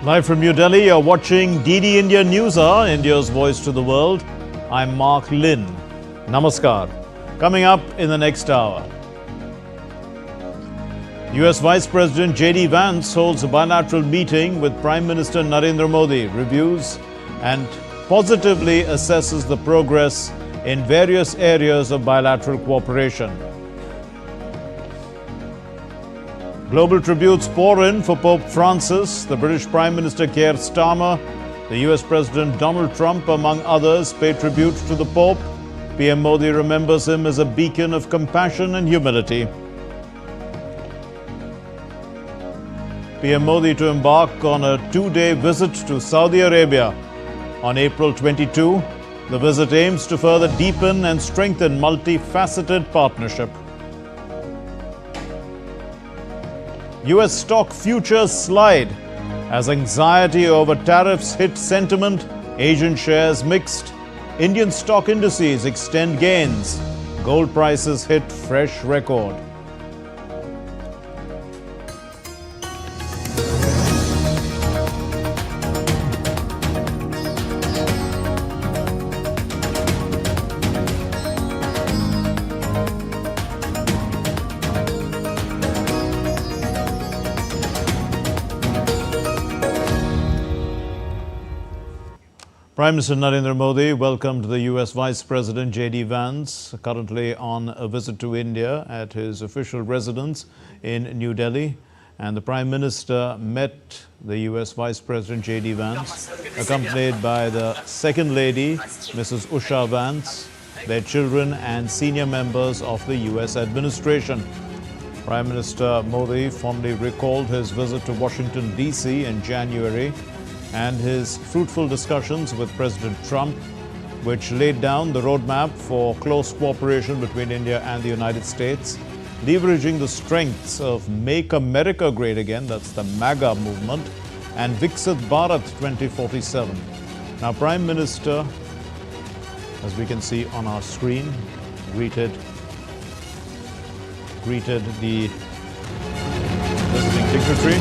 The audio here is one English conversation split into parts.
Live from New Delhi, you're watching DD India NewsHour, India's voice to the world. I'm Mark Lin. Namaskar. Coming up in the next hour. US Vice President J.D. Vance holds a bilateral meeting with Prime Minister Narendra Modi, reviews and positively assesses the progress in various areas of bilateral cooperation. Global tributes pour in for Pope Francis, the British Prime Minister Keir Starmer, the US President Donald Trump, among others, pay tribute to the Pope. PM Modi remembers him as a beacon of compassion and humility. PM Modi to embark on a two-day visit to Saudi Arabia on April 22. The visit aims to further deepen and strengthen multifaceted partnership. US stock futures slide as anxiety over tariffs hit sentiment, Asian shares mixed. Indian stock indices extend gains. Gold prices hit fresh record. Prime Minister Narendra Modi welcomed the US Vice President J.D. Vance, currently on a visit to India at his official residence in New Delhi. And the Prime Minister met the US Vice President J.D. Vance, accompanied by the Second Lady, Mrs. Usha Vance, their children and senior members of the US administration. Prime Minister Modi fondly recalled his visit to Washington, D.C. in January and his fruitful discussions with President Trump, which laid down the roadmap for close cooperation between India and the United States, leveraging the strengths of Make America Great Again, that's the MAGA movement, and Hexit Bharat 2047. Now, Prime Minister, as we can see on our screen, greeted the visiting dignitary,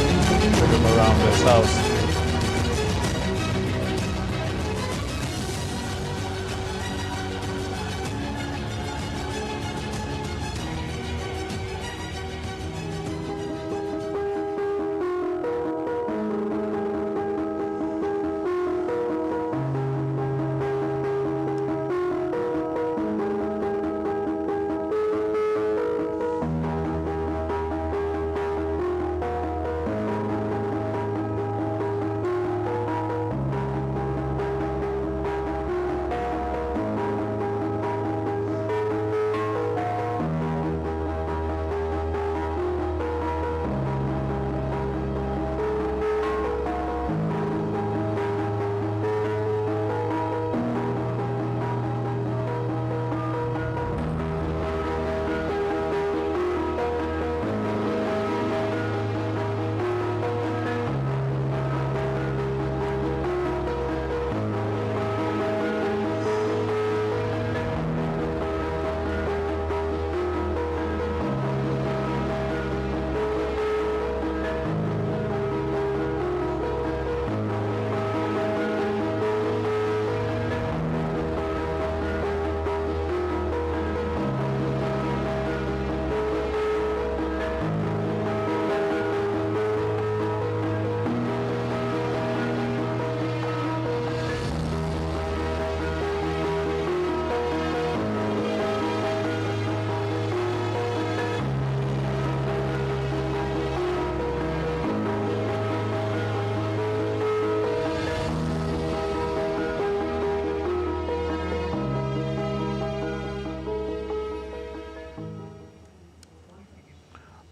took him around his house.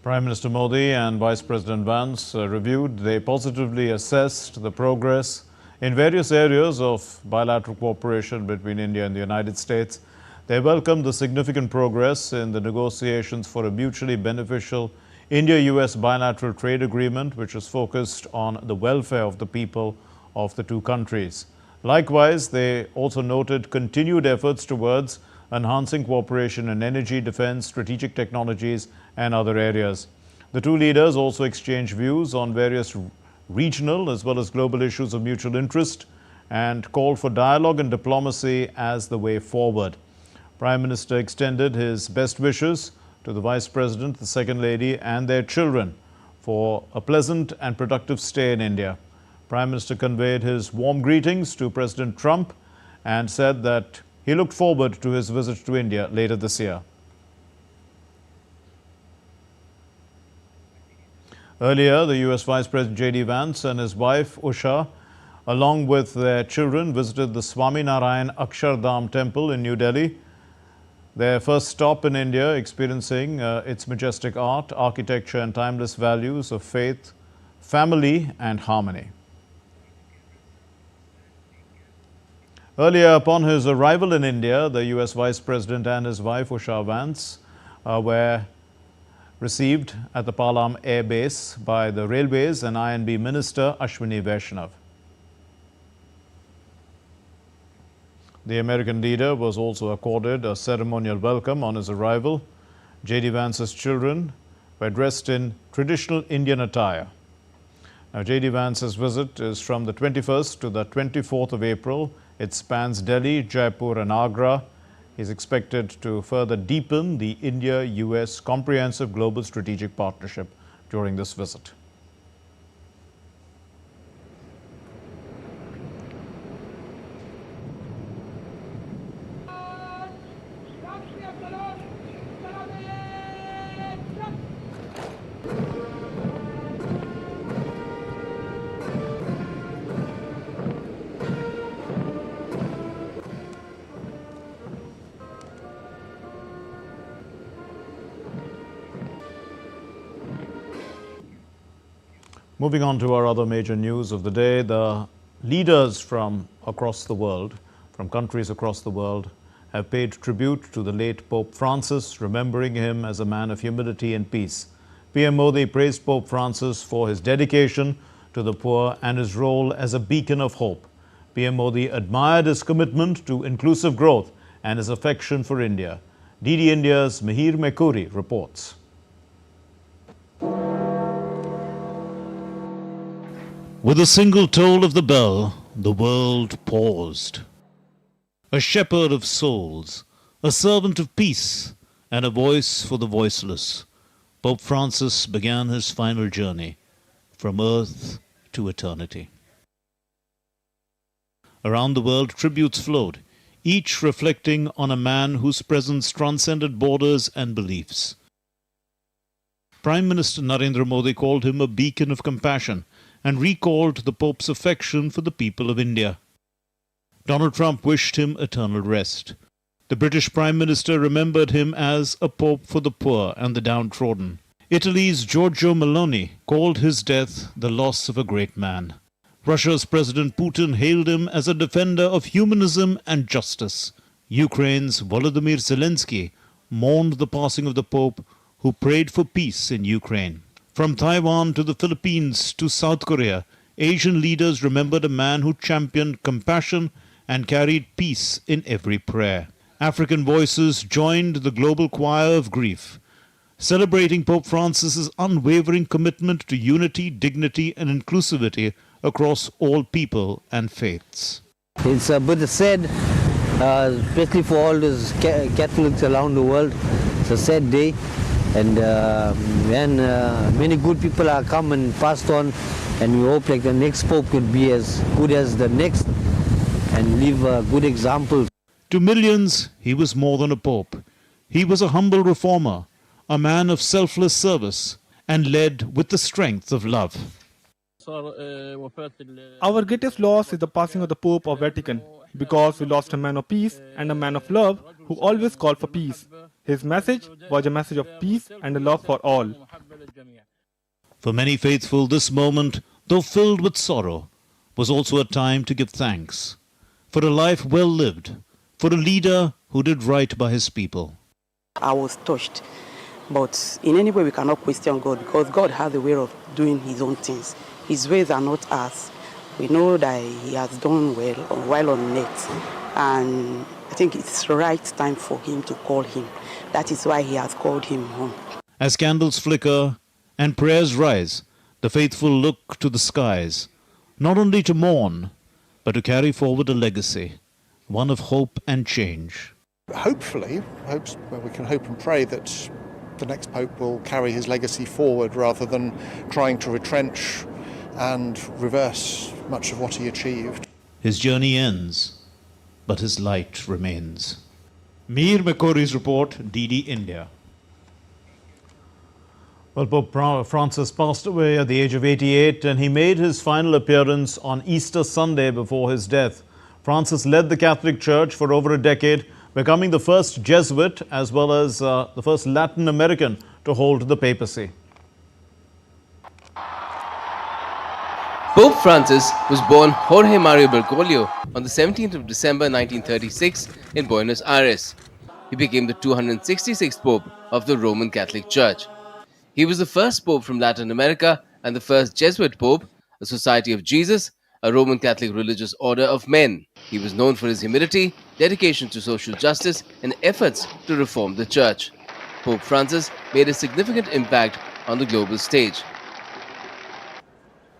Prime Minister Modi and Vice President Vance reviewed. They positively assessed the progress in various areas of bilateral cooperation between India and the United States. They welcomed the significant progress in the negotiations for a mutually beneficial India-US bilateral trade agreement, which is focused on the welfare of the people of the two countries. Likewise, they also noted continued efforts towards enhancing cooperation in energy, defense, strategic technologies, and other areas. The two leaders also exchanged views on various regional as well as global issues of mutual interest and called for dialogue and diplomacy as the way forward. Prime Minister extended his best wishes to the Vice President, the Second Lady and their children for a pleasant and productive stay in India. Prime Minister conveyed his warm greetings to President Trump and said that he looked forward to his visit to India later this year. Earlier, the US Vice President J.D. Vance and his wife Usha, along with their children, visited the Swaminarayan Akshardham Temple in New Delhi. Their first stop in India, experiencing its majestic art, architecture and timeless values of faith, family and harmony. Earlier, upon his arrival in India, the US Vice President and his wife Usha Vance were received at the Palam Air Base by the Railways and I&B Minister Ashwini Vaishnav. The American leader was also accorded a ceremonial welcome on his arrival. J.D. Vance's children were dressed in traditional Indian attire. Now, J.D. Vance's visit is from the 21st to the 24th of April. It spans Delhi, Jaipur and Agra. He is expected to further deepen the India-US comprehensive global strategic partnership during this visit. Moving on to our other major news of the day, the leaders from across the world, from countries across the world, have paid tribute to the late Pope Francis, remembering him as a man of humility and peace. PM Modi praised Pope Francis for his dedication to the poor and his role as a beacon of hope. PM Modi admired his commitment to inclusive growth and his affection for India. DD India's Mihir Mekuri reports. With a single toll of the bell, the world paused. A shepherd of souls, a servant of peace, and a voice for the voiceless, Pope Francis began his final journey from earth to eternity. Around the world, tributes flowed, each reflecting on a man whose presence transcended borders and beliefs. Prime Minister Narendra Modi called him a beacon of compassion and recalled the Pope's affection for the people of India. Donald Trump wished him eternal rest. The British Prime Minister remembered him as a Pope for the poor and the downtrodden. Italy's Giorgio Meloni called his death the loss of a great man. Russia's President Putin hailed him as a defender of humanism and justice. Ukraine's Volodymyr Zelensky mourned the passing of the Pope, who prayed for peace in Ukraine. From Taiwan to the Philippines to South Korea, Asian leaders remembered a man who championed compassion and carried peace in every prayer. African voices joined the global choir of grief, celebrating Pope Francis's unwavering commitment to unity, dignity and inclusivity across all people and faiths. It's a bit sad, especially for all those Catholics around the world. It's a sad day. And many good people are come and passed on, and we hope like the next Pope could be as good as the next and leave a good example. To millions, he was more than a Pope. He was a humble reformer, a man of selfless service, and led with the strength of love. Our greatest loss is the passing of the Pope of Vatican, because we lost a man of peace and a man of love who always called for peace. His message was a message of peace and a love for all. For many faithful, this moment, though filled with sorrow, was also a time to give thanks for a life well lived, for a leader who did right by his people. I was touched, but in any way we cannot question God, because God has a way of doing his own things. His ways are not ours. We know that he has done well while on earth, and I think it's the right time for him to call him. That is why he has called him home. As candles flicker and prayers rise, The faithful look to the skies, not only to mourn, but to carry forward a legacy, one of hope and change. Hopefully, we can hope and pray that the next Pope will carry his legacy forward rather than trying to retrench and reverse much of what he achieved. His journey ends, but his light remains. Mir Makori's report, DD India. Well, Pope Francis passed away at the age of 88, and he made his final appearance on Easter Sunday before his death. Francis led the Catholic Church for over a decade, becoming the first Jesuit as well as the first Latin American to hold the papacy. Pope Francis was born Jorge Mario Bergoglio on the 17th of December 1936 in Buenos Aires. He became the 266th Pope of the Roman Catholic Church. He was the first Pope from Latin America and the first Jesuit Pope, a Society of Jesus, a Roman Catholic religious order of men. He was known for his humility, dedication to social justice, and efforts to reform the Church. Pope Francis made a significant impact on the global stage.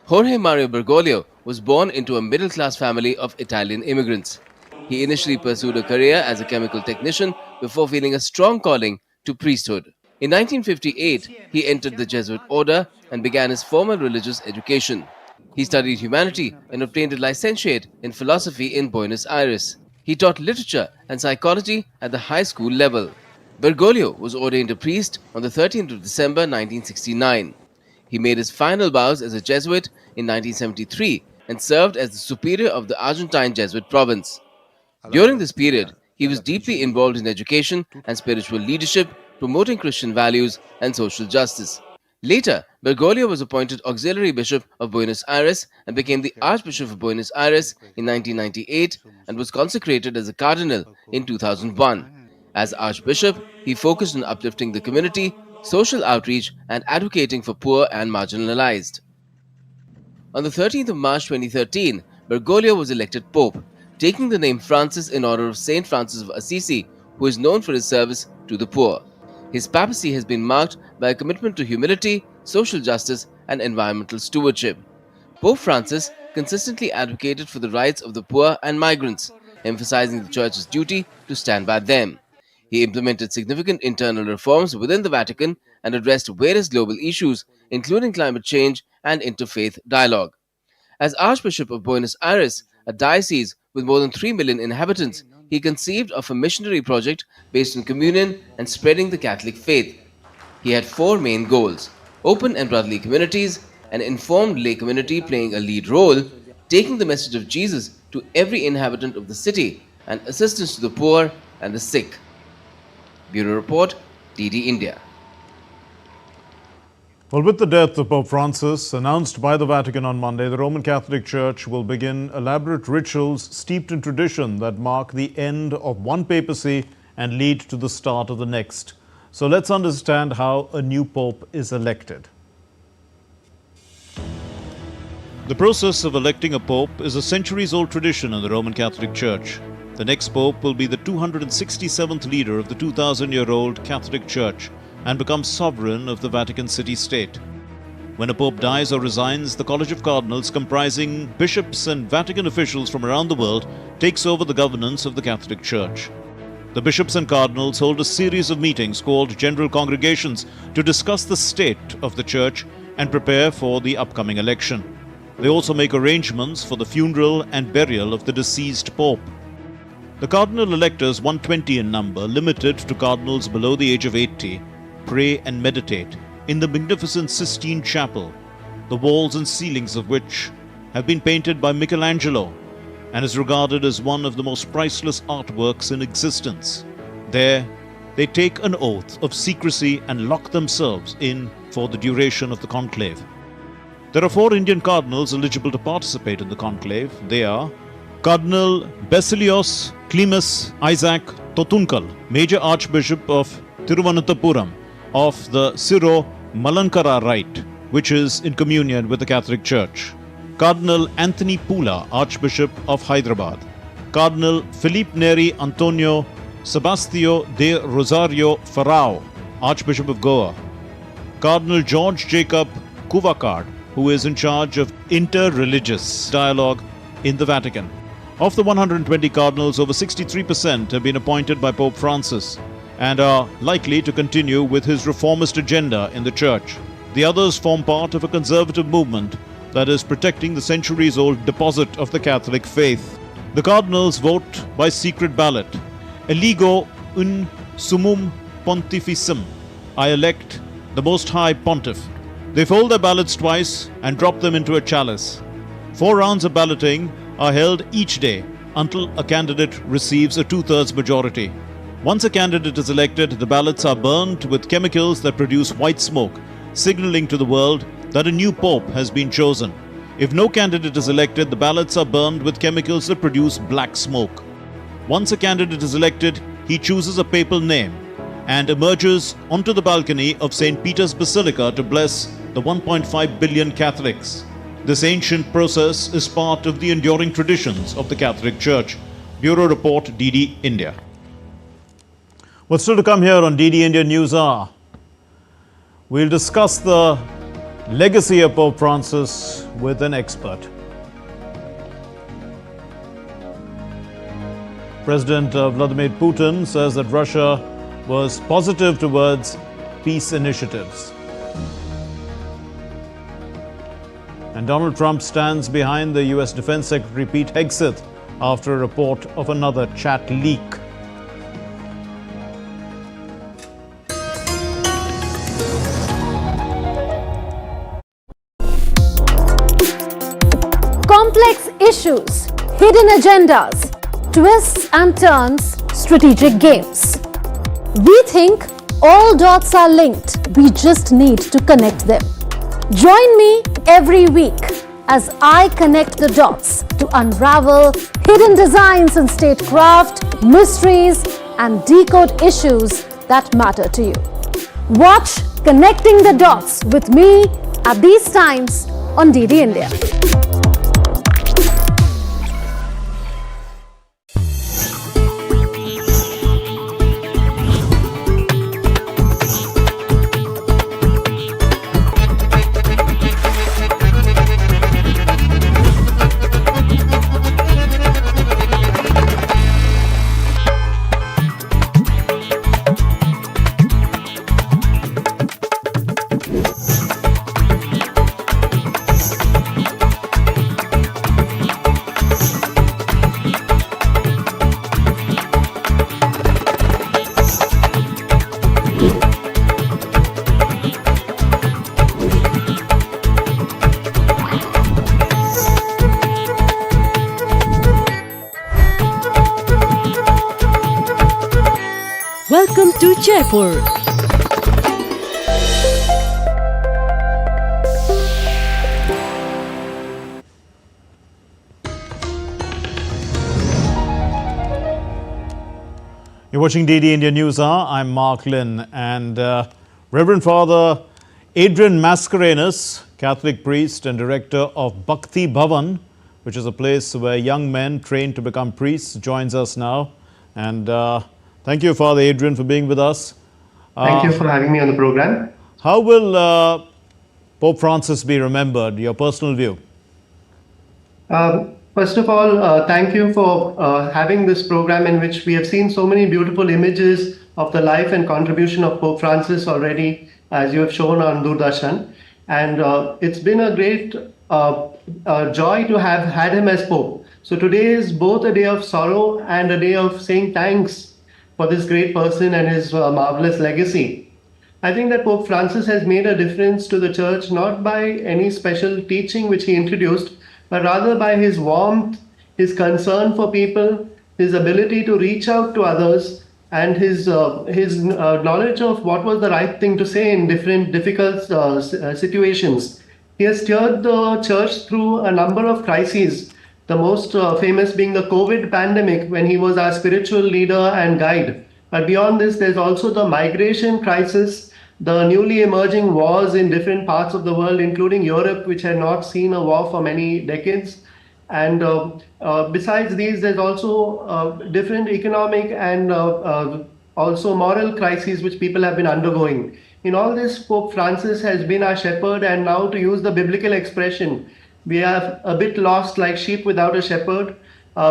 Jorge Mario Bergoglio was born into a middle-class family of Italian immigrants. He initially pursued a career as a chemical technician before feeling a strong calling to priesthood. In 1958, he entered the Jesuit order and began his formal religious education. He studied humanity and obtained a licentiate in philosophy in Buenos Aires. He taught literature and psychology at the high school level. Bergoglio was ordained a priest on the 13th of December 1969. He made his final vows as a Jesuit in 1973 and served as the superior of the Argentine Jesuit province. During this period, he was deeply involved in education and spiritual leadership, promoting Christian values and social justice. Later, Bergoglio was appointed Auxiliary Bishop of Buenos Aires and became the Archbishop of Buenos Aires in 1998 and was consecrated as a cardinal in 2001. As Archbishop, he focused on uplifting the community, social outreach, and advocating for poor and marginalized. On the 13th of March 2013, Bergoglio was elected Pope, taking the name Francis in honor of Saint Francis of Assisi, who is known for his service to the poor. His papacy has been marked by a commitment to humility, social justice, and environmental stewardship. Pope Francis consistently advocated for the rights of the poor and migrants, emphasizing the Church's duty to stand by them. He implemented significant internal reforms within the Vatican and addressed various global issues, including climate change and interfaith dialogue. As Archbishop of Buenos Aires, a diocese with more than 3 million inhabitants, he conceived of a missionary project based on communion and spreading the Catholic faith. He had 4 main goals: open and brotherly communities, an informed lay community playing a lead role, taking the message of Jesus to every inhabitant of the city, and assistance to the poor and the sick. Bureau Report, DD India. Well, with the death of Pope Francis, announced by the Vatican on Monday, the Roman Catholic Church will begin elaborate rituals steeped in tradition that mark the end of one papacy and lead to the start of the next. So let's understand how a new pope is elected. The process of electing a pope is a centuries-old tradition in the Roman Catholic Church. The next pope will be the 267th leader of the 2,000-year-old Catholic Church and become sovereign of the Vatican City-State. When a pope dies or resigns, the College of Cardinals, comprising bishops and Vatican officials from around the world, takes over the governance of the Catholic Church. The bishops and cardinals hold a series of meetings called General Congregations to discuss the state of the Church and prepare for the upcoming election. They also make arrangements for the funeral and burial of the deceased pope. The cardinal electors, 120 in number, limited to cardinals below the age of 80, pray and meditate in the magnificent Sistine Chapel, the walls and ceilings of which have been painted by Michelangelo and is regarded as one of the most priceless artworks in existence. There, they take an oath of secrecy and lock themselves in for the duration of the conclave. There are 4 Indian cardinals eligible to participate in the conclave. They are Cardinal Basilios Klimas Isaac Totunkal, Major Archbishop of Thiruvananthapuram of the Syro-Malankara Rite, which is in communion with the Catholic Church. Cardinal Anthony Pula, Archbishop of Hyderabad. Cardinal Felipe Neri Antonio Sebastio de Rosario Farao, Archbishop of Goa. Cardinal George Jacob Kuvakar, who is in charge of inter-religious dialogue in the Vatican. Of the 120 cardinals, over 63% have been appointed by Pope Francis and are likely to continue with his reformist agenda in the Church. The others form part of a conservative movement that is protecting the centuries-old deposit of the Catholic faith. The cardinals vote by secret ballot. Eligo un summum pontificem. I elect the Most High Pontiff. They fold their ballots twice and drop them into a chalice. 4 rounds of balloting are held each day until a candidate receives a 2/3 majority. Once a candidate is elected, the ballots are burnt with chemicals that produce white smoke, signaling to the world that a new pope has been chosen. If no candidate is elected, the ballots are burned with chemicals that produce black smoke. Once a candidate is elected, he chooses a papal name and emerges onto the balcony of St. Peter's Basilica to bless the 1.5 billion Catholics. This ancient process is part of the enduring traditions of the Catholic Church. Bureau Report, DD India. What's still to come here on DD India NewsHour? We'll discuss the legacy of Pope Francis with an expert. President Vladimir Putin says that Russia was positive towards peace initiatives. And Donald Trump stands behind the US Defense Secretary Pete Hexit after a report of another chat leak. Complex issues, hidden agendas, twists and turns, strategic games. We think all dots are linked. We just need to connect them. Join me every week as I connect the dots to unravel hidden designs in statecraft, mysteries, and decode issues that matter to you. Watch Connecting the Dots with me at these times on DD India. Welcome to Jaipur. You're watching DD India NewsHour. I'm Mark Lynn, and Reverend Father Adrian Mascarenhas, Catholic priest and director of Bhakti Bhavan, which is a place where young men train to become priests, joins us now. And thank you, Father Adrian, for being with us. Thank you for having me on the program. How will Pope Francis be remembered? Your personal view? First of all, thank you for having this program in which we have seen so many beautiful images of the life and contribution of Pope Francis already, as you have shown on Doordarshan. And it's been a great joy to have had him as Pope. So today is both a day of sorrow and a day of saying thanks for this great person and his marvelous legacy. I think that Pope Francis has made a difference to the Church, not by any special teaching which he introduced, but rather by his warmth, his concern for people, his ability to reach out to others, and his knowledge of what was the right thing to say in different difficult situations. He has steered the Church through a number of crises, the most famous being the COVID pandemic, when he was our spiritual leader and guide. But beyond this, there's also the migration crisis, the newly emerging wars in different parts of the world, including Europe, which had not seen a war for many decades. And besides these, there's also different economic and also moral crises which people have been undergoing. in all this, Pope Francis has been our shepherd, and now, to use the biblical expression, we are a bit lost like sheep without a shepherd.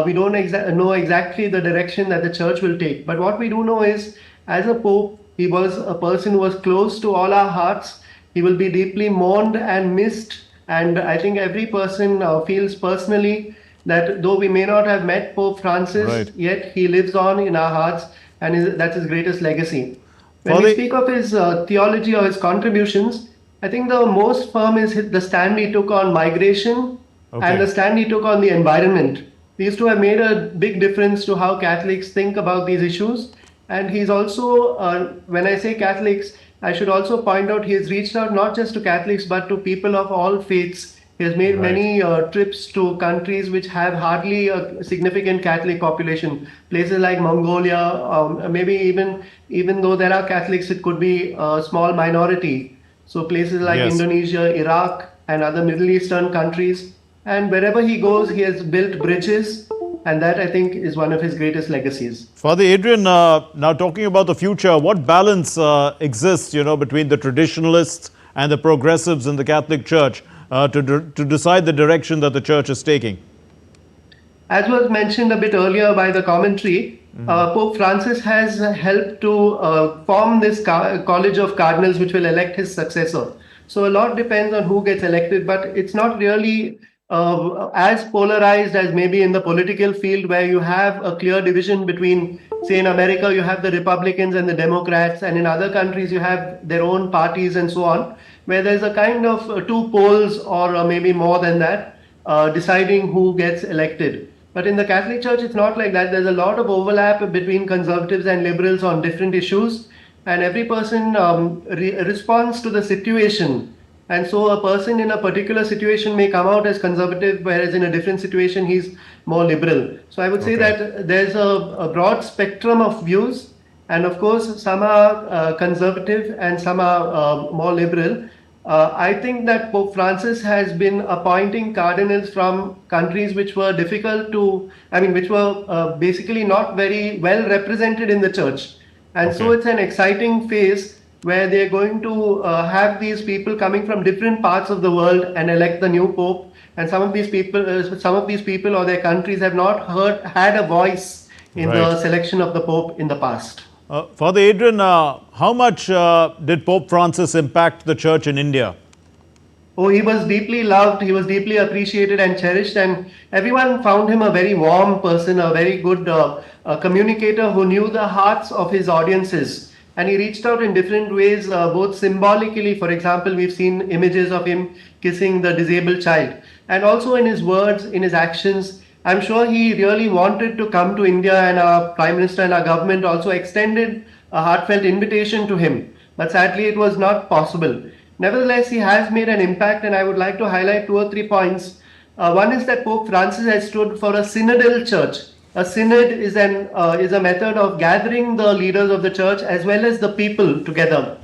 We don't know exactly the direction that the church will take. But what we do know is, as a pope, he was a person who was close to all our hearts. He will be deeply mourned and missed. And I think every person feels personally that though we may not have met Pope Francis, yet he lives on in our hearts, and that's his greatest legacy. When we speak of his theology or his contributions, I think the most firm is the stand he took on migration and the stand he took on the environment. These two have made a big difference to how Catholics think about these issues. And he's also, when I say Catholics, I should also point out he has reached out not just to Catholics but to people of all faiths. He has made many trips to countries which have hardly a significant Catholic population. Places like Mongolia, maybe even though there are Catholics, it could be a small minority. So places like Indonesia, Iraq, and other Middle Eastern countries. And wherever he goes, he has built bridges. And that, I think, is one of his greatest legacies. Father Adrian, now talking about the future, what balance exists, between the traditionalists and the progressives in the Catholic Church to decide the direction that the Church is taking? As was mentioned a bit earlier by the commentary, Pope Francis has helped to form this College of Cardinals, which will elect his successor. So a lot depends on who gets elected, but it's not really as polarized as maybe in the political field, where you have a clear division between, say in America, you have the Republicans and the Democrats, and in other countries you have their own parties and so on, where there's a kind of two poles or maybe more than that, deciding who gets elected. But in the Catholic Church, it's not like that. There's a lot of overlap between conservatives and liberals on different issues, and every person responds to the situation. And so a person in a particular situation may come out as conservative, whereas in a different situation, he's more liberal. So I would say that there's a broad spectrum of views. And of course, some are conservative and some are more liberal. I think that Pope Francis has been appointing cardinals from countries which were difficult to, which were basically not very well represented in the church. And so it's an exciting phase where they're going to have these people coming from different parts of the world and elect the new pope. And some of these people or their countries have not had a voice in the selection of the pope in the past. Father Adrian, how much did Pope Francis impact the Church in India? Oh, he was deeply loved, he was deeply appreciated and cherished, and everyone found him a very warm person, a very good communicator who knew the hearts of his audiences. And he reached out in different ways, both symbolically. For example, we've seen images of him kissing the disabled child. And also in his words, in his actions. I'm sure he really wanted to come to India, and our Prime Minister and our government also extended a heartfelt invitation to him. But sadly, it was not possible. Nevertheless, he has made an impact, and I would like to highlight 2 or 3 points. One is that Pope Francis has stood for a synodal church. A synod is a method of gathering the leaders of the church as well as the people together.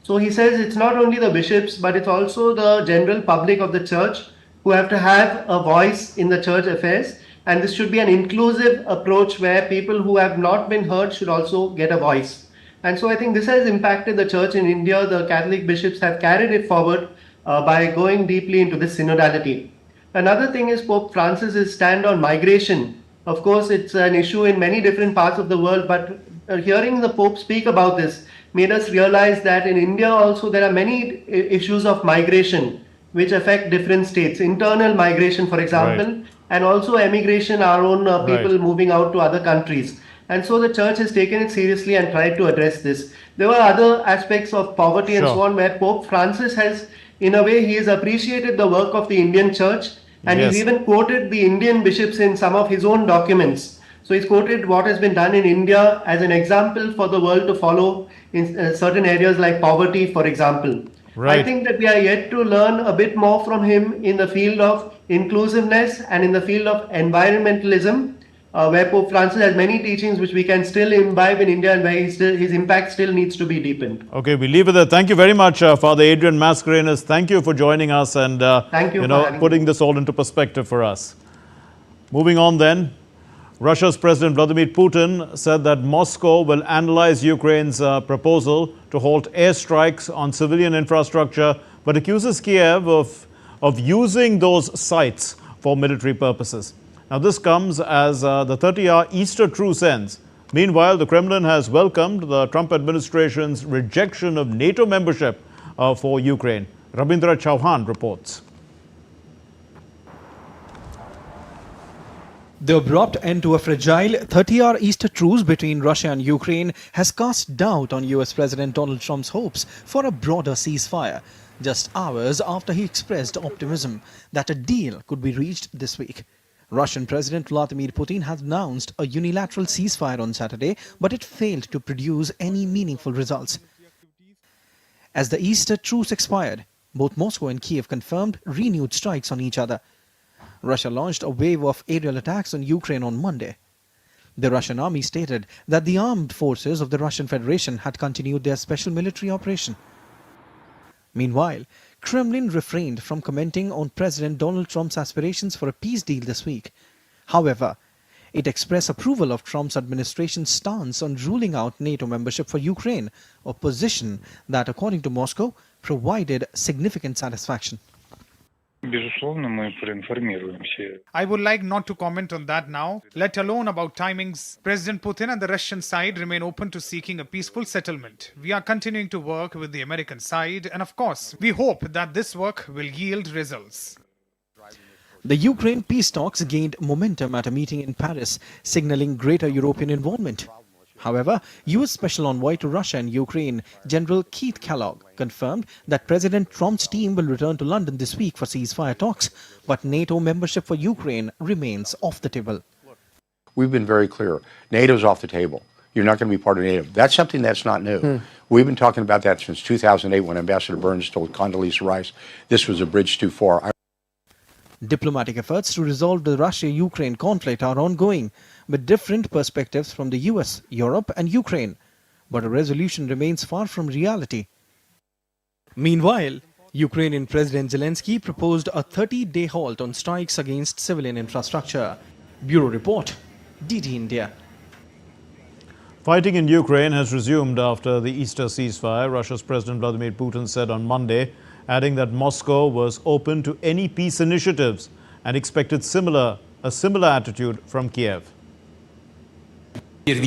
So he says it's not only the bishops, but it's also the general public of the church who have to have a voice in the church affairs. And this should be an inclusive approach where people who have not been heard should also get a voice. And so I think this has impacted the church in India. The Catholic bishops have carried it forward by going deeply into this synodality. Another thing is Pope Francis's stand on migration. Of course, it's an issue in many different parts of the world, but hearing the Pope speak about this made us realize that in India also there are many issues of migration which affect different states. Internal migration, for example, and also emigration, our own people moving out to other countries. And so the church has taken it seriously and tried to address this. There were other aspects of poverty and so on, where Pope Francis has, in a way, he has appreciated the work of the Indian church. And he's even quoted the Indian bishops in some of his own documents. So he's quoted what has been done in India as an example for the world to follow in certain areas like poverty, for example. I think that we are yet to learn a bit more from him in the field of inclusiveness and in the field of environmentalism, where Pope Francis has many teachings which we can still imbibe in India, and where his impact still needs to be deepened. Okay, we leave it there. Thank you very much, Father Adrian Mascarenhas. Thank you for joining us and Thank you putting this all into perspective for us. Moving on then, Russia's President Vladimir Putin said that Moscow will analyze Ukraine's proposal to halt airstrikes on civilian infrastructure, but accuses Kiev of using those sites for military purposes. Now, this comes as the 30-hour Easter truce ends. Meanwhile, the Kremlin has welcomed the Trump administration's rejection of NATO membership for Ukraine. Rabindra Chauhan reports. The abrupt end to a fragile 30-hour Easter truce between Russia and Ukraine has cast doubt on US President Donald Trump's hopes for a broader ceasefire, just hours after he expressed optimism that a deal could be reached this week. Russian President Vladimir Putin has announced a unilateral ceasefire on Saturday, but it failed to produce any meaningful results. As the Easter truce expired, both Moscow and Kiev confirmed renewed strikes on each other. Russia launched a wave of aerial attacks on Ukraine on Monday. The Russian army stated that the armed forces of the Russian Federation had continued their special military operation. Meanwhile, Kremlin refrained from commenting on President Donald Trump's aspirations for a peace deal this week. However, it expressed approval of Trump's administration's stance on ruling out NATO membership for Ukraine, a position that, according to Moscow, provided significant satisfaction. I would like not to comment on that now, let alone about timings. President Putin and the Russian side remain open to seeking a peaceful settlement. We are continuing to work with the American side, and of course, we hope that this work will yield results. The Ukraine peace talks gained momentum at a meeting in Paris, signaling greater European involvement. However, U.S. Special Envoy to Russia and Ukraine, General Keith Kellogg, confirmed that President Trump's team will return to London this week for ceasefire talks, but NATO membership for Ukraine remains off the table. We've been very clear. NATO's off the table. You're not going to be part of NATO. That's something that's not new. We've been talking about that since 2008 when Ambassador Burns told Condoleezza Rice this was a bridge too far. Diplomatic efforts to resolve the Russia-Ukraine conflict are ongoing, with different perspectives from the US, Europe and Ukraine. But a resolution remains far from reality. Meanwhile, Ukrainian President Zelensky proposed a 30-day halt on strikes against civilian infrastructure. Bureau Report, DD India. Fighting in Ukraine has resumed after the Easter ceasefire, Russia's President Vladimir Putin said on Monday, adding that Moscow was open to any peace initiatives and expected a similar attitude from Kiev. As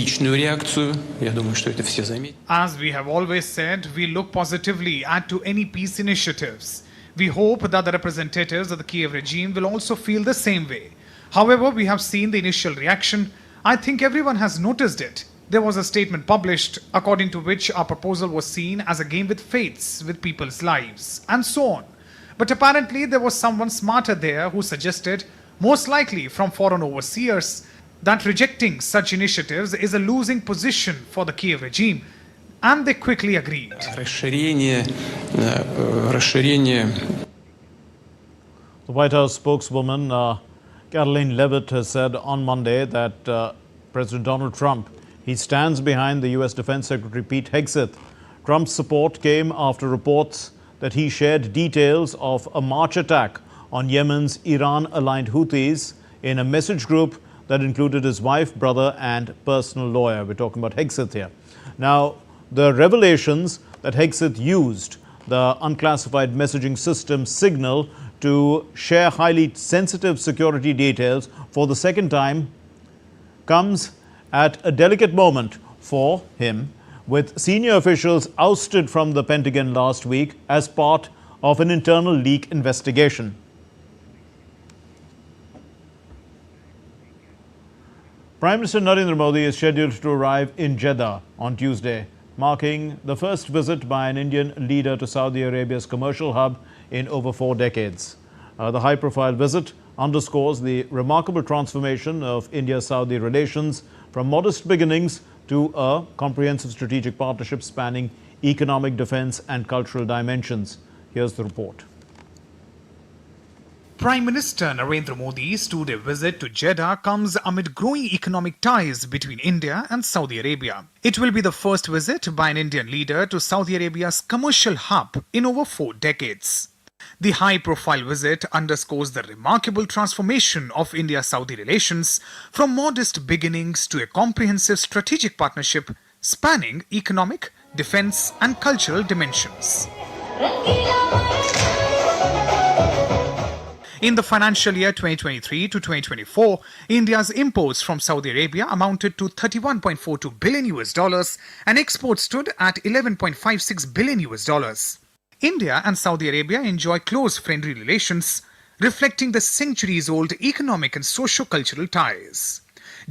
we have always said, we look positively at to any peace initiatives. We hope that the representatives of the Kiev regime will also feel the same way. However, we have seen the initial reaction. I think everyone has noticed it. There was a statement published according to which our proposal was seen as a game with fates, with people's lives, and so on. But apparently there was someone smarter there who suggested, most likely from foreign overseers, that rejecting such initiatives is a losing position for the Kiev regime, and they quickly agreed. The White House spokeswoman Karoline Leavitt has said on Monday that President Donald Trump he stands behind the U.S. Defense Secretary Pete Hexit. Trump's support came after reports that he shared details of a March attack on Yemen's Iran-aligned Houthis in a message group that included his wife, brother and personal lawyer. We're talking about Hexit here. Now, the revelations that Hexit used the unclassified messaging system Signal to share highly sensitive security details for the second time comes at a delicate moment for him, with senior officials ousted from the Pentagon last week as part of an internal leak investigation. Prime Minister Narendra Modi is scheduled to arrive in Jeddah on Tuesday, marking the first visit by an Indian leader to Saudi Arabia's commercial hub in over 4 decades. The high-profile visit underscores the remarkable transformation of India-Saudi relations from modest beginnings to a comprehensive strategic partnership spanning economic, defense and cultural dimensions. Here's the report. Prime Minister Narendra Modi's 2-day visit to Jeddah comes amid growing economic ties between India and Saudi Arabia. It will be the first visit by an Indian leader to Saudi Arabia's commercial hub in over 4 decades. The high-profile visit underscores the remarkable transformation of India-Saudi relations from modest beginnings to a comprehensive strategic partnership spanning economic, defense and cultural dimensions. In the financial year 2023 to 2024, India's imports from Saudi Arabia amounted to $31.42 billion and exports stood at $11.56 billion. India and Saudi Arabia enjoy close friendly relations, reflecting the centuries-old economic and socio-cultural ties.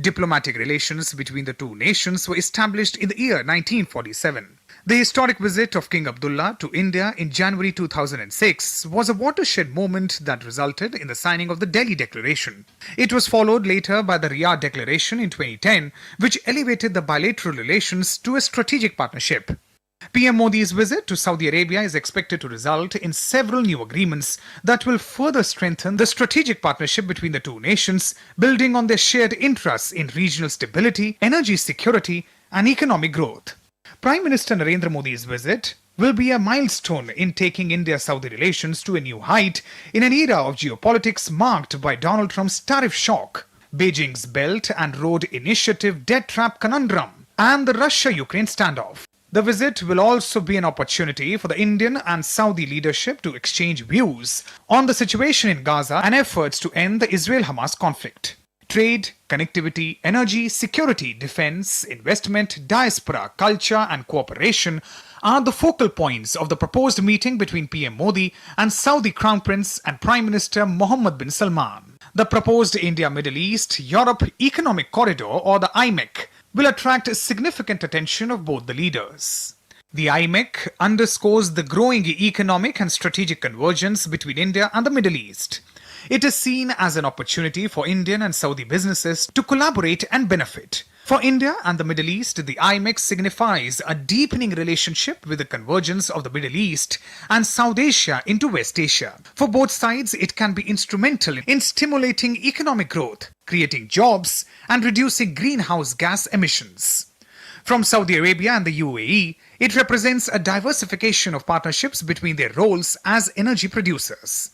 Diplomatic relations between the two nations were established in the year 1947. The historic visit of King Abdullah to India in January 2006 was a watershed moment that resulted in the signing of the Delhi Declaration. It was followed later by the Riyadh Declaration in 2010, which elevated the bilateral relations to a strategic partnership. PM Modi's visit to Saudi Arabia is expected to result in several new agreements that will further strengthen the strategic partnership between the two nations, building on their shared interests in regional stability, energy security, and economic growth. Prime Minister Narendra Modi's visit will be a milestone in taking India-Saudi relations to a new height in an era of geopolitics marked by Donald Trump's tariff shock, Beijing's Belt and Road Initiative debt trap conundrum, and the Russia-Ukraine standoff. The visit will also be an opportunity for the Indian and Saudi leadership to exchange views on the situation in Gaza and efforts to end the Israel-Hamas conflict. Trade, connectivity, energy, security, defense, investment, diaspora, culture and cooperation are the focal points of the proposed meeting between PM Modi and Saudi Crown Prince and Prime Minister Mohammed bin Salman. The proposed India-Middle East-Europe Economic Corridor, or the IMEC, will attract significant attention of both the leaders. The IMEC underscores the growing economic and strategic convergence between India and the Middle East. It is seen as an opportunity for Indian and Saudi businesses to collaborate and benefit. For India and the Middle East, the IMEC signifies a deepening relationship with the convergence of the Middle East and South Asia into West Asia. For both sides, it can be instrumental in stimulating economic growth, creating jobs, and reducing greenhouse gas emissions. From Saudi Arabia and the UAE, it represents a diversification of partnerships between their roles as energy producers.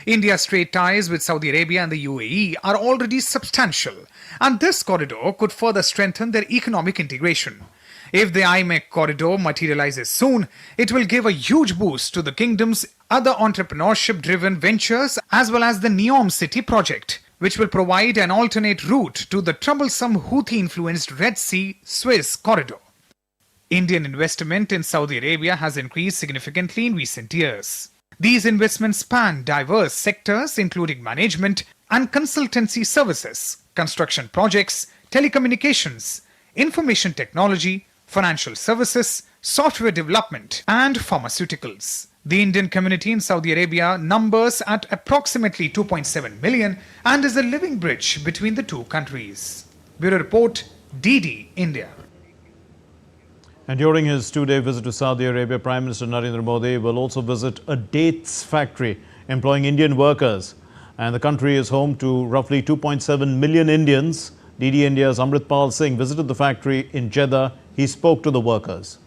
India's trade ties with Saudi Arabia and the UAE are already substantial, and this corridor could further strengthen their economic integration. If the IMEC corridor materializes soon, it will give a huge boost to the kingdom's other entrepreneurship-driven ventures as well as the Neom City project, which will provide an alternate route to the troublesome Houthi-influenced Red Sea-Suez corridor. Indian investment in Saudi Arabia has increased significantly in recent years. These investments span diverse sectors including management and consultancy services, construction projects, telecommunications, information technology, financial services, software development, and pharmaceuticals. The Indian community in Saudi Arabia numbers at approximately 2.7 million and is a living bridge between the two countries. Bureau Report, DD, India. And during his two-day visit to Saudi Arabia, Prime Minister Narendra Modi will also visit a dates factory employing Indian workers. And the country is home to roughly 2.7 million Indians. DD India's Amritpal Singh visited the factory in Jeddah. He spoke to the workers.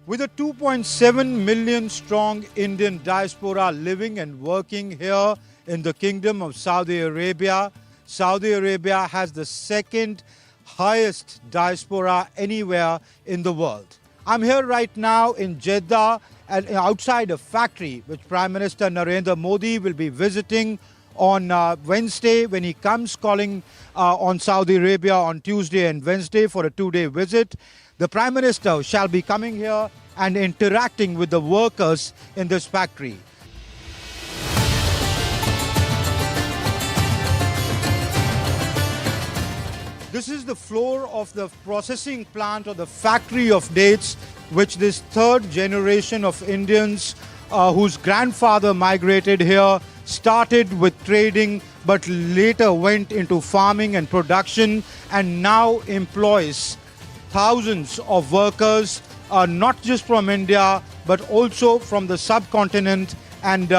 With a 2.7 million strong Indian diaspora living and working here in the Kingdom of Saudi Arabia has the second highest diaspora anywhere in the world. I'm here right now in Jeddah and outside a factory which Prime Minister Narendra Modi will be visiting on Wednesday when he comes calling on Saudi Arabia on Tuesday and Wednesday for a two-day visit. The Prime Minister shall be coming here and interacting with the workers in this factory. This is the floor of the processing plant or the factory of dates, which this third generation of Indians whose grandfather migrated here started with trading but later went into farming and production and now employs thousands of workers, not just from India but also from the subcontinent and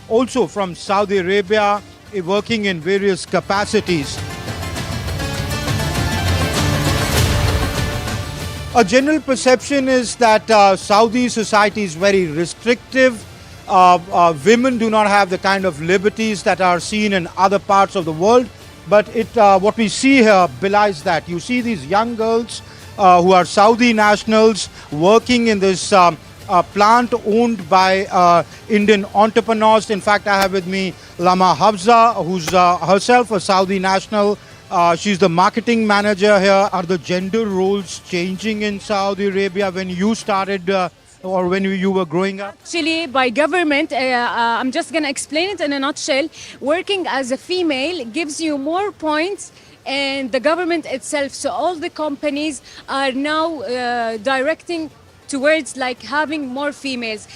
also from Saudi Arabia, working in various capacities. A general perception is that Saudi society is very restrictive. women do not have the kind of liberties that are seen in other parts of the world. But what we see here belies that. You see these young girls who are Saudi nationals working in this plant owned by Indian entrepreneurs. In fact, I have with me Lama Hafza, who's herself a Saudi national. She's the marketing manager here. Are the gender roles changing in Saudi Arabia when you started or when you were growing up? Actually, by government, I'm just going to explain it in a nutshell. Working as a female gives you more points, and the government itself, so all the companies are now directing towards like having more females.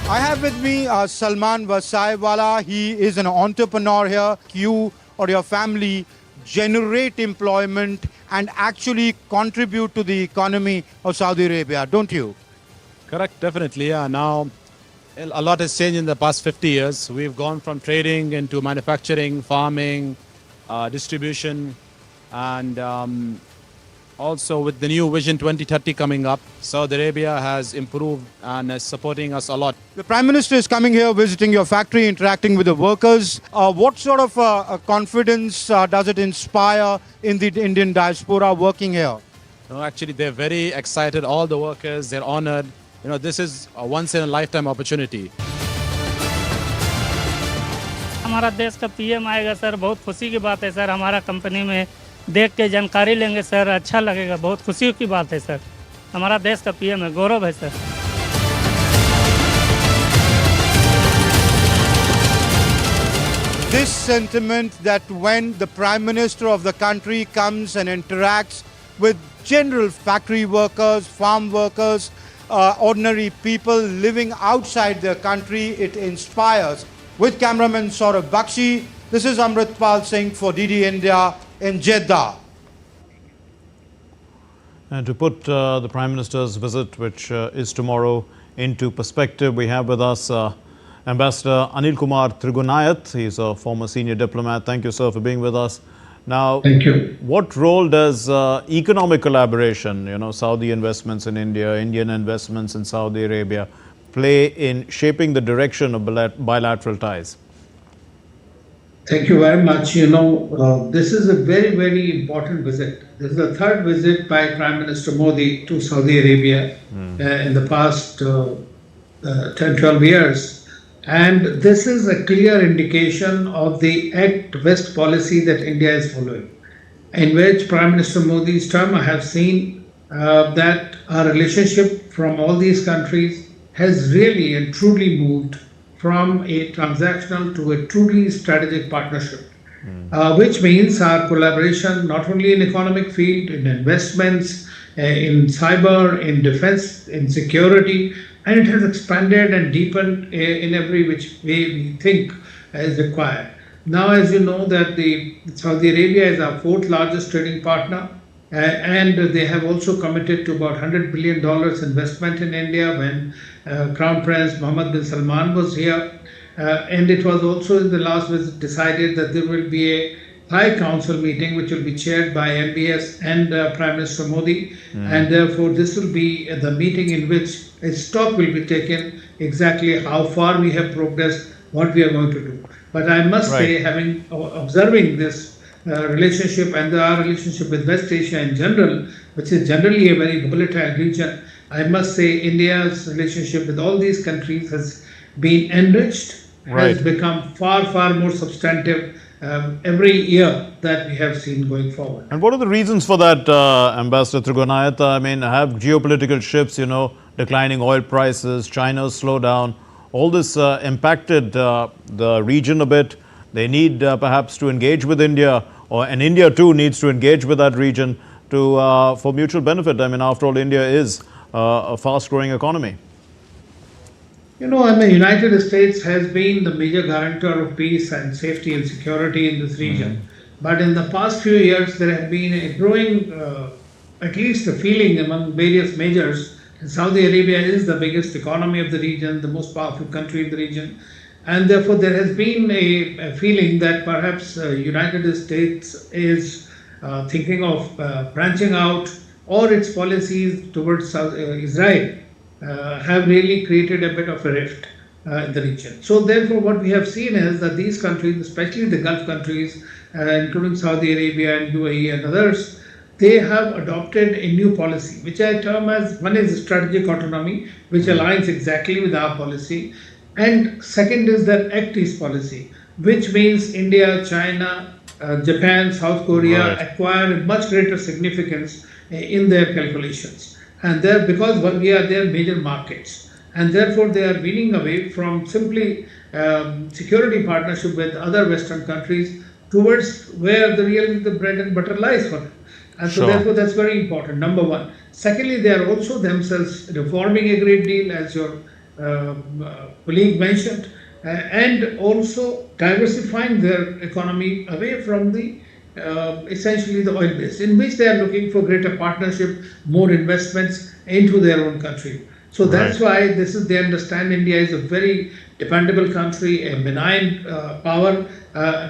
I have with me Salman Vasaiwala. He is an entrepreneur here. You or your family generate employment and actually contribute to the economy of Saudi Arabia, don't you? Correct, definitely. Yeah. Now, a lot has changed in the past 50 years. We've gone from trading into manufacturing, farming, distribution, and also with the new Vision 2030 coming up, Saudi Arabia has improved and is supporting us a lot. The Prime Minister is coming here, visiting your factory, interacting with the workers. What sort of confidence does it inspire in the Indian diaspora working here? No, actually, they're very excited. All the workers, they're honored. This is a once-in-a-lifetime opportunity. हमारा देश का PM आएगा sir, बहुत खुशी की बात है sir. हमारा कंपनी में देख के जानकारी लेंगे सर, अच्छा लगेगा, बहुत खुशी की बात है सर. हमारा देश का पीएम है, गौरव है sir. This sentiment that when the Prime Minister of the country comes and interacts with general factory workers, farm workers, ordinary people living outside their country, it inspires. With cameraman Saurabh Bakshi, this is Amritpal Singh for DD India in Jeddah. And to put the Prime Minister's visit, which is tomorrow, into perspective, we have with us Ambassador Anil Kumar Trigunayat. He's a former senior diplomat. Thank you, sir, for being with us. Now, thank you. What role does economic collaboration, Saudi investments in India, Indian investments in Saudi Arabia, play in shaping the direction of bilateral ties? Thank you very much. This is a very, very important visit. This is the third visit by Prime Minister Modi to Saudi Arabia in the past 10, 12 years. And this is a clear indication of the Act West policy that India is following, in which Prime Minister Modi's term, I have seen that our relationship from all these countries has really and truly moved from a transactional to a truly strategic partnership, which means our collaboration not only in economic field, in investments, in cyber, in defense, in security, and it has expanded and deepened in every which way we think is required. Now, as you know, that Saudi Arabia is our fourth largest trading partner, and they have also committed to about $100 billion investment in India when Crown Prince Mohammed bin Salman was here. And it was also in the last visit decided that there will be a High Council meeting which will be chaired by MBS and Prime Minister Modi, and therefore this will be the meeting in which a stock will be taken exactly how far we have progressed, what we are going to do. But I must say, having observing this relationship and our relationship with West Asia in general, which is generally a very volatile region, I must say India's relationship with all these countries has been enriched, has become far, far more substantive every year that we have seen going forward. And what are the reasons for that, Ambassador Trigunayat? I mean, have geopolitical shifts, declining oil prices, China's slowdown, all this impacted the region a bit? They need perhaps to engage with India, and India too needs to engage with that region for mutual benefit. I mean, after all, India is a fast-growing economy. United States has been the major guarantor of peace and safety and security in this region. But in the past few years, there has been a growing, at least a feeling among various majors, Saudi Arabia is the biggest economy of the region, the most powerful country in the region. And therefore, there has been a feeling that perhaps United States is thinking of branching out or its policies towards Israel have really created a bit of a rift in the region. So therefore what we have seen is that these countries, especially the Gulf countries, including Saudi Arabia and UAE and others, they have adopted a new policy, which I term as, one is strategic autonomy, which aligns exactly with our policy, and second is their Act East policy, which means India, China, Japan, South Korea acquire much greater significance in their calculations. And because we are their major markets, and therefore they are weaning away from simply security partnership with other Western countries towards where the bread and butter lies for them. And so therefore that's very important, number one. Secondly, they are also themselves reforming a great deal, as your colleague mentioned, and also diversifying their economy away from the essentially the oil base, in which they are looking for greater partnership, more investments into their own country. So that's why they understand India is a very dependable country, a benign power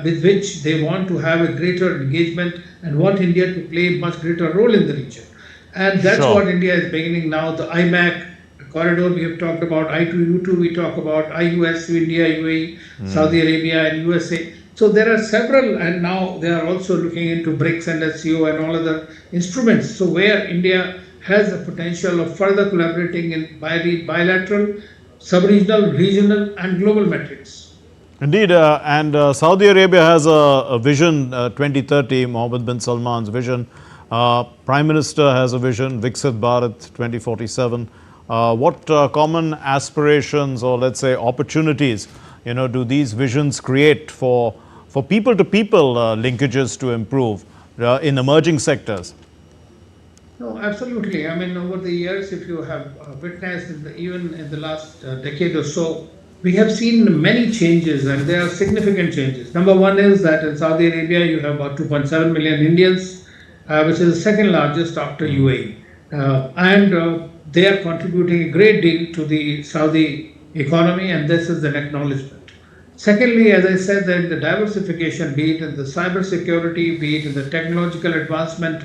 with which they want to have a greater engagement and want India to play a much greater role in the region. And that's what India is beginning now. The IMAC corridor we have talked about, I2U2 we talk about, IUS, India, UAE, Saudi Arabia and USA. So there are several, and now they are also looking into BRICS and SCO and all other instruments. So where India has the potential of further collaborating in bilateral, sub-regional, regional and global metrics. Indeed, and Saudi Arabia has a vision 2030, Mohammed bin Salman's vision. Prime Minister has a vision, Hexit Bharat 2047. What common aspirations or let's say opportunities, do these visions create for people-to-people linkages to improve in emerging sectors? No, absolutely. I mean, over the years, if you have witnessed, even in the last decade or so, we have seen many changes, and there are significant changes. Number one is that in Saudi Arabia, you have about 2.7 million Indians, which is the second largest after UAE. And they are contributing a great deal to the Saudi economy, and this is an acknowledgement. Secondly, as I said, that the diversification, be it in the cyber security, be it in the technological advancement,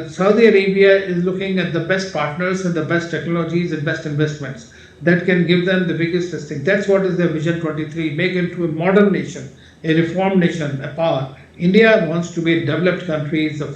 Saudi Arabia is looking at the best partners and the best technologies and best investments that can give them the biggest thing. That's what is their Vision 23, make it into a modern nation, a reformed nation, a power. India wants to be a developed country, it's the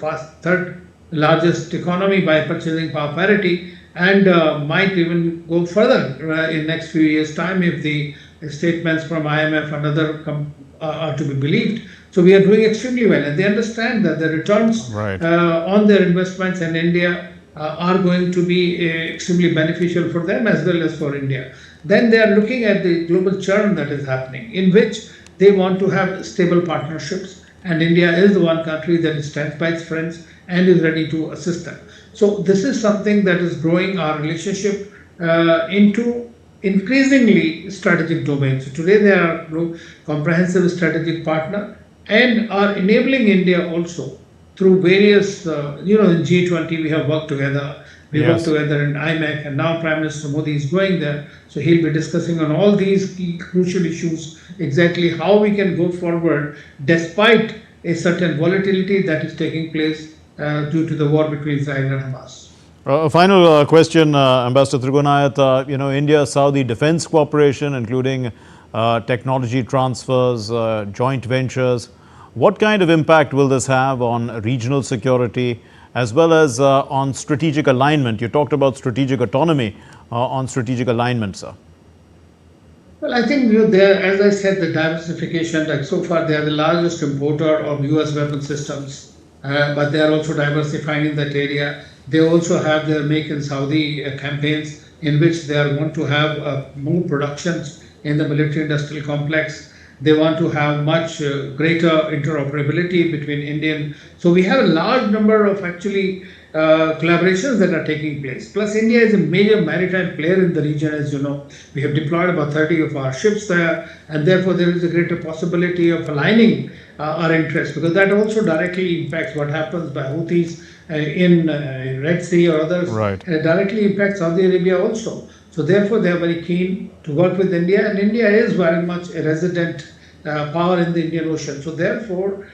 third largest economy by purchasing power parity, and might even go further in next few years' time if the statements from IMF and other are to be believed. So we are doing extremely well, and they understand that the returns on their investments in India are going to be extremely beneficial for them as well as for India. Then they are looking at the global churn that is happening, in which they want to have stable partnerships, and India is the one country that is stand by its friends and is ready to assist them. So this is something that is growing our relationship into increasingly strategic domains. So today they are a comprehensive strategic partner and are enabling India also through various, in G20 we have worked together. We worked together in IMAC, and now Prime Minister Modi is going there. So he'll be discussing on all these key crucial issues, exactly how we can go forward despite a certain volatility that is taking place due to the war between Israel and Hamas. A final question, Ambassador Trigunayat. India-Saudi defense cooperation, including technology transfers, joint ventures. What kind of impact will this have on regional security as well as on strategic alignment? You talked about strategic autonomy, on strategic alignment, sir. Well, I think as I said, the diversification, like so far they are the largest importer of US weapon systems, but they are also diversifying in that area. They also have their Make in Saudi campaigns, in which they want to have more productions in the military-industrial complex. They want to have much greater interoperability between Indian. So we have a large number of actually collaborations that are taking place. Plus, India is a major maritime player in the region, as you know. We have deployed about 30 of our ships there, and therefore there is a greater possibility of aligning our interests, because that also directly impacts what happens by Houthis in Red Sea or others. And it directly impacts Saudi Arabia also. So therefore, they are very keen to work with India, and India is very much a resident power in the Indian Ocean. So therefore,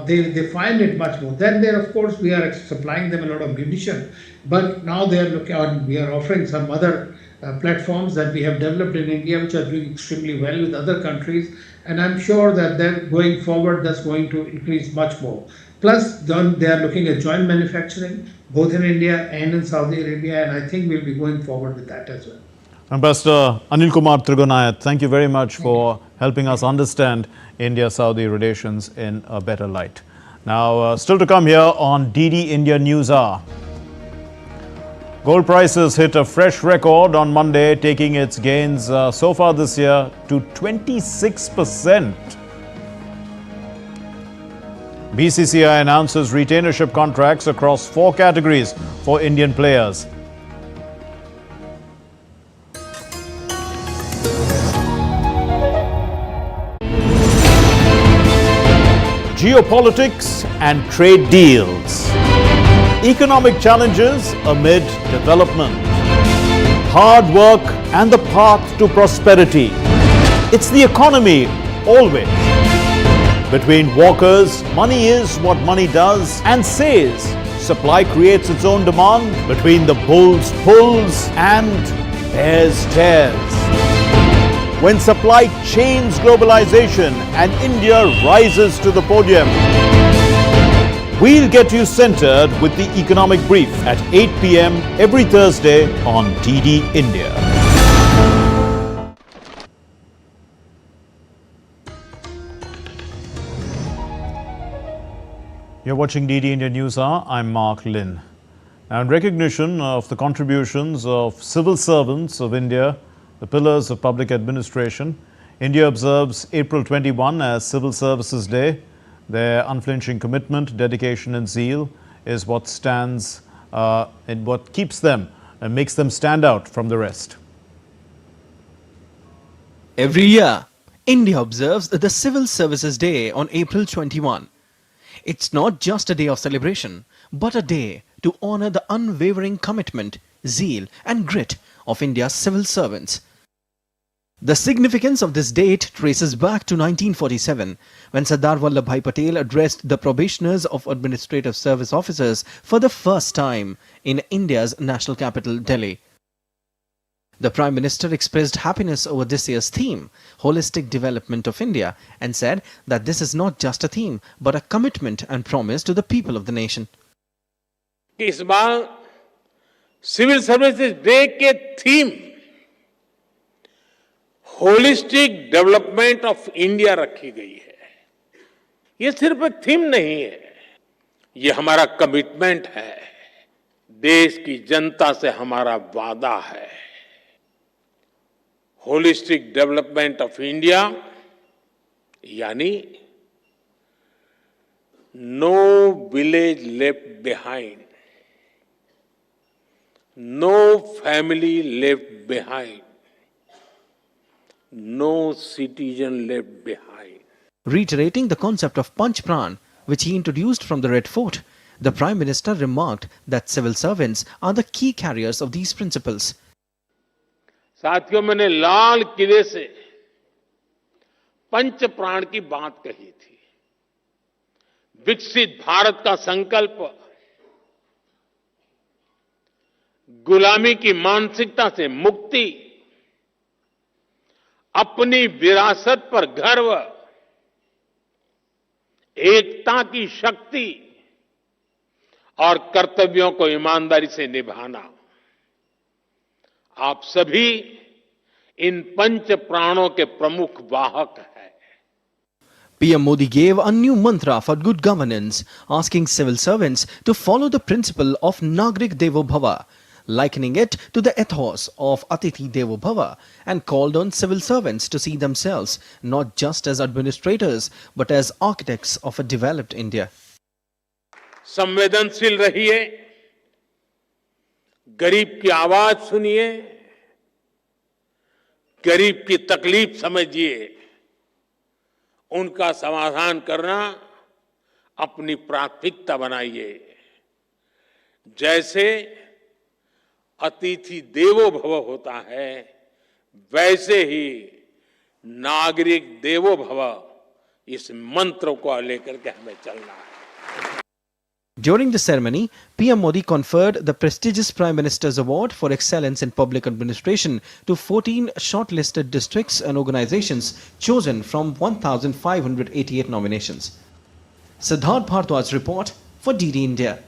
they find it much more. Then there, of course, we are supplying them a lot of munition, but now they are looking on. We are offering some other platforms that we have developed in India, which are doing extremely well with other countries, and I'm sure that then going forward, that's going to increase much more. Plus, then they are looking at joint manufacturing, both in India and in Saudi Arabia, and I think we'll be going forward with that as well. Ambassador Anil Kumar Trigunayat, thank you very much for helping us understand India-Saudi relations in a better light. Now, still to come here on DD India NewsHour. Gold prices hit a fresh record on Monday, taking its gains so far this year to 26%. BCCI announces retainership contracts across 4 categories for Indian players. Geopolitics and trade deals. Economic challenges amid development. Hard work and the path to prosperity. It's the economy always. Between walkers, money is what money does and says. Supply creates its own demand. Between the bulls pulls and bears tears. When supply chains globalization and India rises to the podium. We'll get you centered with the economic brief at 8 p.m. every Thursday on DD India. You're watching DD India NewsHour. I'm Mark Lynn. Now, in recognition of the contributions of civil servants of India, the pillars of public administration, India observes April 21 as Civil Services Day. Their unflinching commitment, dedication and zeal is what stands and what keeps them and makes them stand out from the rest. Every year, India observes the Civil Services Day on April 21. It's not just a day of celebration, but a day to honor the unwavering commitment, zeal and grit of India's civil servants. The significance of this date traces back to 1947, when Sardar Vallabhbhai Patel addressed the probationers of administrative service officers for the first time in India's national capital, Delhi. The Prime Minister expressed happiness over this year's theme, Holistic Development of India, and said that this is not just a theme, but a commitment and promise to the people of the nation. इस बार civil services day के theme holistic development of India रखी गई है। ये सिर्फ एक theme नहीं है, ये हमारा कमिटमेंट है, देश की जनता से हमारा वादा है। होलिस्टिक डेवलपमेंट ऑफ इंडिया यानी no village left behind, no family left behind, no citizen left behind. Reiterating the concept of Panch Pran, which he introduced from the Red Fort, the Prime Minister remarked that civil servants are the key carriers of these principles. साथियों, मैंने लाल किले से पंच प्राण की बात कही थी। विकसित भारत का संकल्प गुलामी की मानसिकता से मुक्ति, अपनी विरासत पर गर्व, एकता की शक्ति और कर्तव्यों को ईमानदारी से निभाना, आप सभी इन पंच प्राणों के प्रमुख वाहक हैं। PM Modi gave a new mantra for good governance, asking civil servants to follow the principle of Nagrik Devo Bhava, likening it to the ethos of Atithi Devo Bhava, and called on civil servants to see themselves not just as administrators but as architects of a developed India. संवेदनशील रहिए, गरीब की आवाज सुनिए, गरीब की तकलीफ समझिए, उनका समाधान करना अपनी प्राथमिकता बनाइए। जैसे अतिथि देवो भव होता है, वैसे ही नागरिक देवो भव इस मंत्र को लेकर के हमें चलना है। During the ceremony, PM Modi conferred the prestigious Prime Minister's Award for Excellence in Public Administration to 14 shortlisted districts and organizations chosen from 1,588 nominations. Siddharth Bhardwaj's report for DD India.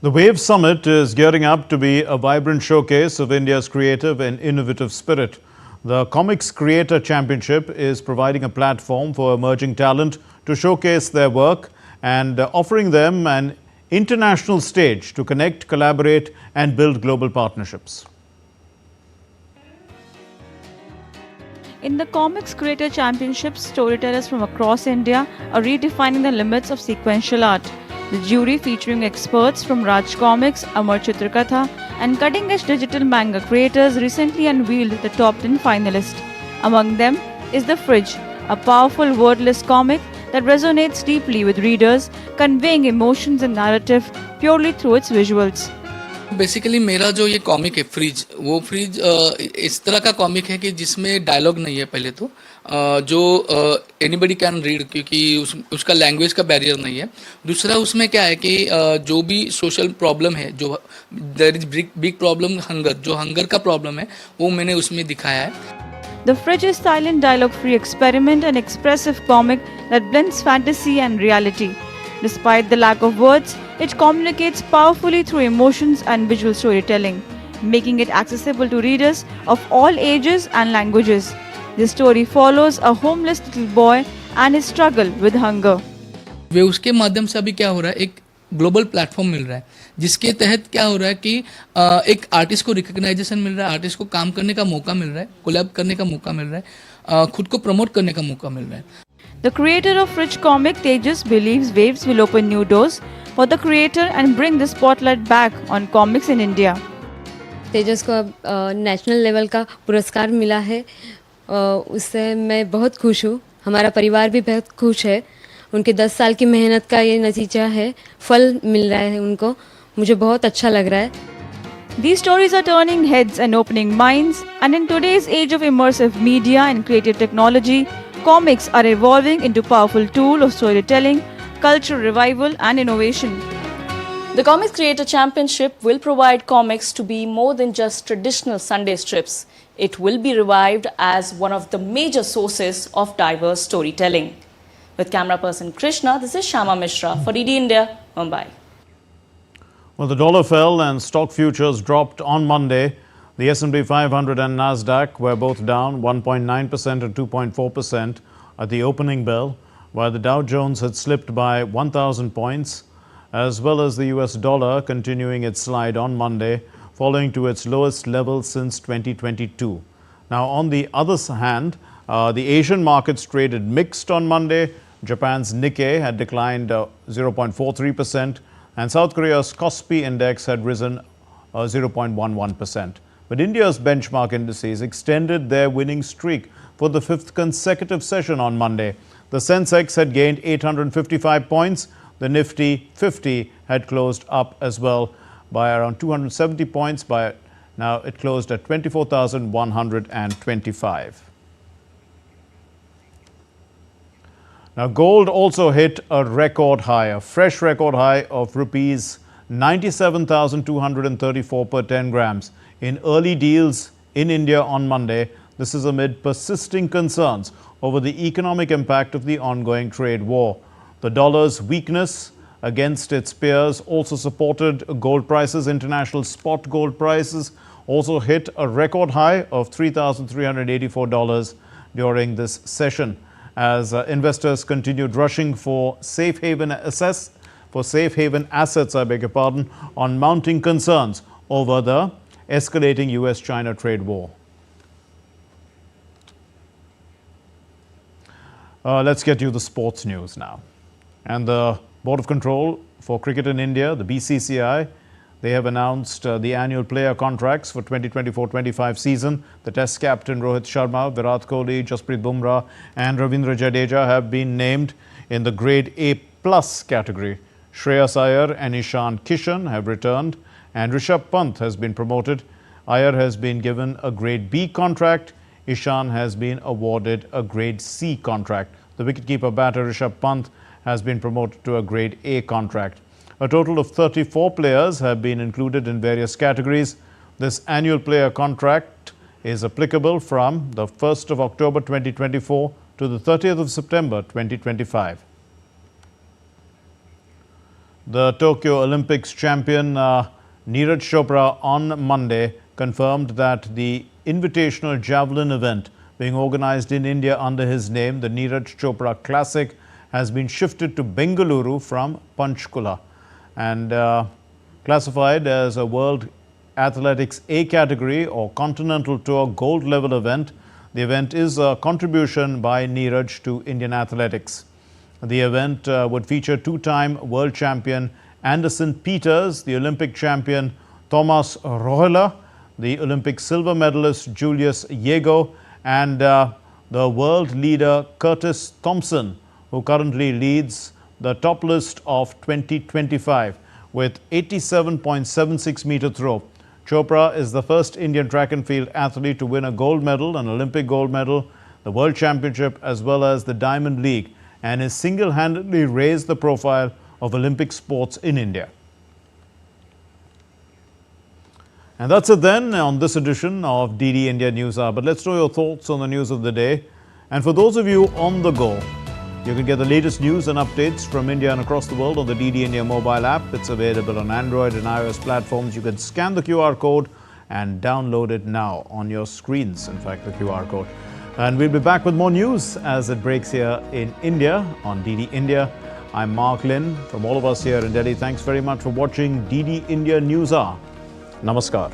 The WAVE Summit is gearing up to be a vibrant showcase of India's creative and innovative spirit. The Comics Creator Championship is providing a platform for emerging talent to showcase their work and offering them an international stage to connect, collaborate and build global partnerships. In the Comics Creator Championship, storytellers from across India are redefining the limits of sequential art. The jury, featuring experts from Raj Comics, Amar Chitrakatha and cutting-edge digital manga creators, recently unveiled the top 10 finalists. Among them is The Fridge, a powerful wordless comic that resonates deeply with readers, conveying emotions and narrative purely through its visuals. Basically मेरा जो ये comic है fridge, वो fridge इस तरह का comic है कि जिसमें डायलॉग नहीं है पहले तो, जो एनीबडी कैन रीड, क्योंकि उसका लैंग्वेज का बैरियर नहीं है। दूसरा उसमें क्या है कि जो भी सोशल प्रॉब्लम है, जो there is big problem hunger, जो हंगर का प्रॉब्लम है वो मैंने उसमें दिखाया है। The Fridge is silent dialogue-free experiment and expressive comic that blends fantasy and reality. Despite the lack of words, it communicates powerfully through emotions and visual storytelling, making it accessible to readers of all ages and languages. The story follows a homeless little boy and his struggle with hunger. वे उसके माध्यम से अभी क्या हो रहा है, एक global platform मिल रहा है, जिसके तहत क्या हो रहा है कि एक आर्टिस्ट को रिकग्नाइजेशन मिल रहा है, आर्टिस्ट को काम करने का मौका मिल रहा है, कोलैब करने का मौका मिल रहा है, खुद को प्रमोट करने का मौका मिल रहा है। The creator of Fridge comic, Tejas, believes waves will open new doors for the creator and bring the spotlight back on comics in India. तेजस को अब नेशनल लेवल का पुरस्कार मिला है, उससे मैं बहुत खुश हूँ, हमारा परिवार भी बहुत खुश है। उनके 10 साल की मेहनत का ये नतीजा है, फल मिल रहा है उनको, मुझे बहुत अच्छा लग रहा है। These stories are turning heads and opening minds, and in today's age of immersive media and creative technology, comics are evolving into a powerful tool of storytelling, cultural revival and innovation. The Comics Creator Championship will provide comics to be more than just traditional Sunday strips. It will be revived as one of the major sources of diverse storytelling. With camera person Krishna, this is Shama Mishra for DD India, Mumbai. Well, the dollar fell and stock futures dropped on Monday. The S&P 500 and Nasdaq were both down 1.9% and 2.4% at the opening bell, while the Dow Jones had slipped by 1,000 points, as well as the US dollar continuing its slide on Monday, falling to its lowest level since 2022. Now, on the other hand, the Asian markets traded mixed on Monday. Japan's Nikkei had declined 0.43%, and South Korea's Kospi index had risen 0.11%. But India's benchmark indices extended their winning streak for the 5th consecutive session on Monday. The Sensex had gained 855 points. The Nifty 50 had closed up as well by around 270 points. Now it closed at 24,125. Now gold also hit a record high, a fresh record high of rupees 97,234 per 10 grams in early deals in India on Monday. This is amid persisting concerns over the economic impact of the ongoing trade war. The dollar's weakness against its peers also supported gold prices. International spot gold prices also hit a record high of $3,384 during this session, as investors continued rushing for safe haven assets, on mounting concerns over the escalating US-China trade war. Let's get you the sports news now. And the Board of Control for Cricket in India, the BCCI, they have announced the annual player contracts for 2024-25 season. The Test captain Rohit Sharma, Virat Kohli, Jasprit Bumrah and Ravindra Jadeja have been named in the Grade A+ category. Shreyas Iyer and Ishan Kishan have returned, and Rishabh Pant has been promoted. Iyer has been given a Grade B contract. Ishan has been awarded a Grade C contract. The wicketkeeper batter Rishabh Pant has been promoted to a Grade A contract. A total of 34 players have been included in various categories. This annual player contract is applicable from the 1st of October 2024 to the 30th of September 2025. The Tokyo Olympics champion Nirj Chopra on Monday confirmed that the invitational javelin event being organized in India under his name, the Nirj Chopra Classic, has been shifted to Bengaluru from Panchkula and classified as a World Athletics A category or Continental Tour Gold level event. The event is a contribution by Nirj to Indian athletics. The event would feature two-time world champion Anderson Peters, the Olympic champion Thomas Rohela, the Olympic silver medalist Julius Yego, and the world leader Curtis Thompson, who currently leads the top list of 2025 with 87.76 meter throw. Chopra is the first Indian track and field athlete to win a gold medal, an Olympic gold medal, the World Championship as well as the Diamond League, and has single-handedly raised the profile of Olympic sports in India. And that's it then on this edition of DD India NewsHour. But let's know your thoughts on the news of the day. And for those of you on the go, you can get the latest news and updates from India and across the world on the DD India mobile app. It's available on Android and iOS platforms. You can scan the QR code and download it now on your screens, in fact, the QR code. And we'll be back with more news as it breaks here in India on DD India. I'm Mark Lin. From all of us here in Delhi, thanks very much for watching DD India NewsHour. Namaskar.